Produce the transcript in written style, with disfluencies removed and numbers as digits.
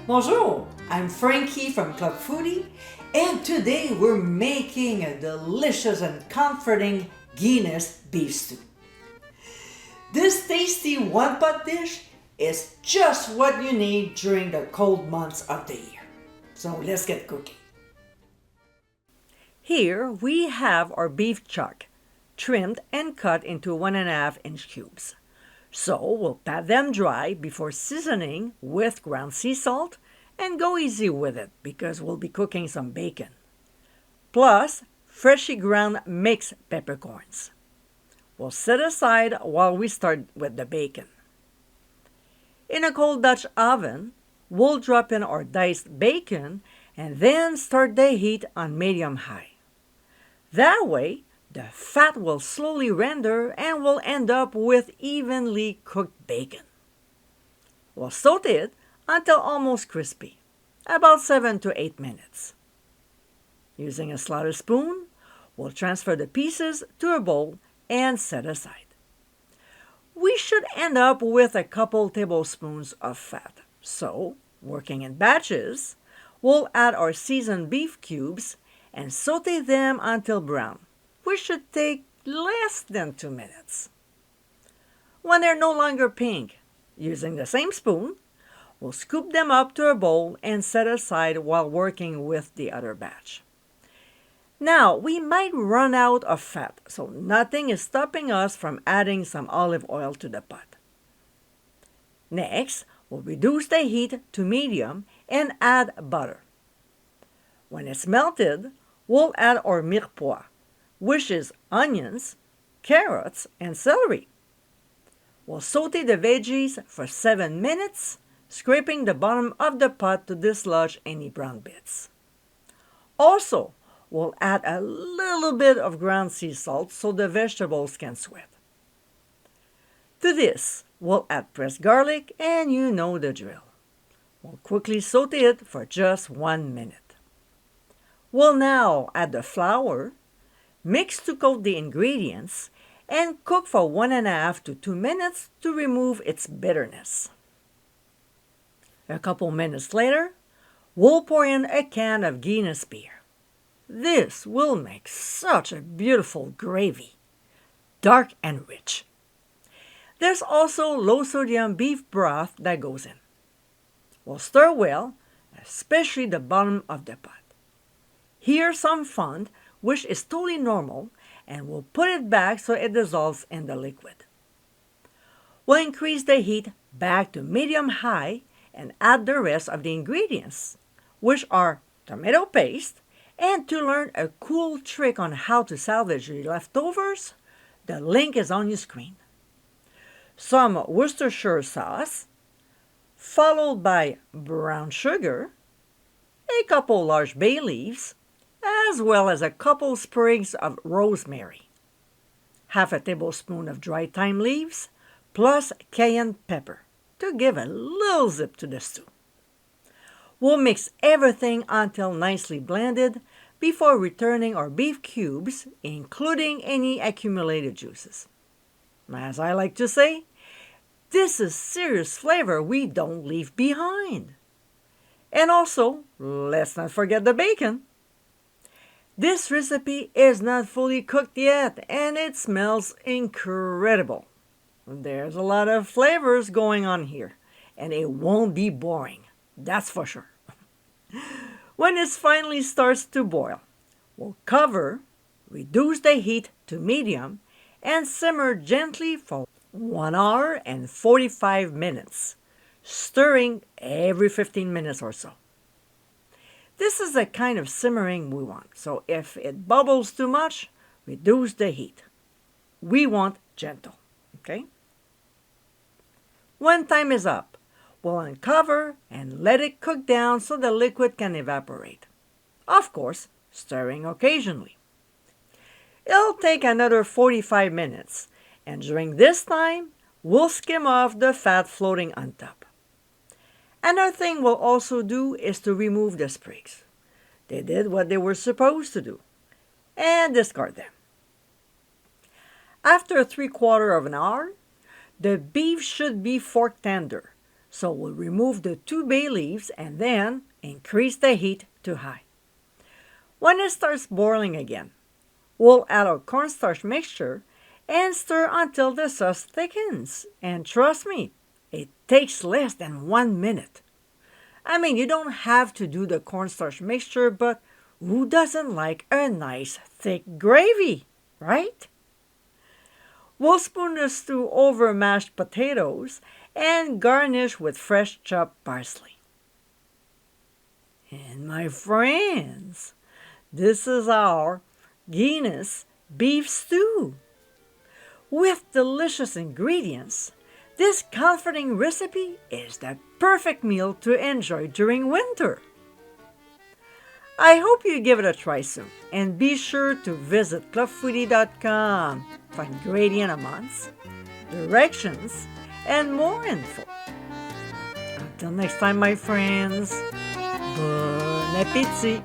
Bonjour, I'm Frankie from Club Foodie, and today we're making a delicious and comforting Guinness Beef Stew. This tasty one-pot dish is just what you need during the cold months of the year. So let's get cooking. Here we have our beef chuck, trimmed and cut into 1.5-inch cubes. So we'll pat them dry before seasoning with ground sea salt and go easy with it because we'll be cooking some bacon. Plus, freshly ground mixed peppercorns. We'll set aside while we start with the bacon. In a cold Dutch oven, we'll drop in our diced bacon and then start the heat on medium-high. That way, the fat will slowly render and we'll end up with evenly cooked bacon. We'll saute it until almost crispy, about 7 to 8 minutes. Using a slaughter spoon, we'll transfer the pieces to a bowl and set aside. We should end up with a couple tablespoons of fat. So, working in batches, we'll add our seasoned beef cubes and saute them until brown, which should take less than 2 minutes. When they're no longer pink, using the same spoon, we'll scoop them up to a bowl and set aside while working with the other batch. Now, we might run out of fat, so nothing is stopping us from adding some olive oil to the pot. Next, we'll reduce the heat to medium and add butter. When it's melted, we'll add our mirepoix, which is onions, carrots, and celery. We'll saute the veggies for 7 minutes, scraping the bottom of the pot to dislodge any brown bits. Also, we'll add a little bit of ground sea salt so the vegetables can sweat. To this, we'll add pressed garlic and you know the drill. We'll quickly saute it for just 1 minute. We'll now add the flour, mix to coat the ingredients, and cook for 1.5 to 2 minutes to remove its bitterness. A couple minutes later, we'll pour in a can of Guinness beer. This will make such a beautiful gravy, dark and rich. There's also low-sodium beef broth that goes in. We'll stir well, especially the bottom of the pot. Here's some fond, which is totally normal, and we'll put it back so it dissolves in the liquid. We'll increase the heat back to medium-high and add the rest of the ingredients, which are tomato paste, and to learn a cool trick on how to salvage your leftovers, the link is on your screen. Some Worcestershire sauce, followed by brown sugar, a couple large bay leaves, as well as a couple sprigs of rosemary, half a tablespoon of dry thyme leaves, plus cayenne pepper to give a little zip to the stew. We'll mix everything until nicely blended before returning our beef cubes, including any accumulated juices. As I like to say, this is serious flavor we don't leave behind. And also, let's not forget the bacon. This recipe is not fully cooked yet, and it smells incredible. There's a lot of flavors going on here, and it won't be boring, that's for sure. When it finally starts to boil, we'll cover, reduce the heat to medium, and simmer gently for 1 hour and 45 minutes, stirring every 15 minutes or so. This is the kind of simmering we want, so if it bubbles too much, reduce the heat. We want gentle, okay? When time is up, we'll uncover and let it cook down so the liquid can evaporate. Of course, stirring occasionally. It'll take another 45 minutes, and during this time, we'll skim off the fat floating on top. Another thing we'll also do is to remove the sprigs. They did what they were supposed to do, and discard them. After 3/4 of an hour, the beef should be fork tender, So we'll remove the 2 bay leaves and then increase the heat to high. When it starts boiling again, we'll add our cornstarch mixture and stir until the sauce thickens. And trust me, it takes less than 1 minute. I mean, you don't have to do the cornstarch mixture, but who doesn't like a nice thick gravy, right? We'll spoon the stew over mashed potatoes and garnish with fresh chopped parsley. And my friends, this is our Guinness Beef Stew. With delicious ingredients, this comforting recipe is the perfect meal to enjoy during winter. I hope you give it a try soon, and be sure to visit clubfoodie.com for ingredient amounts, directions, and more info. Until next time, my friends, bon appétit!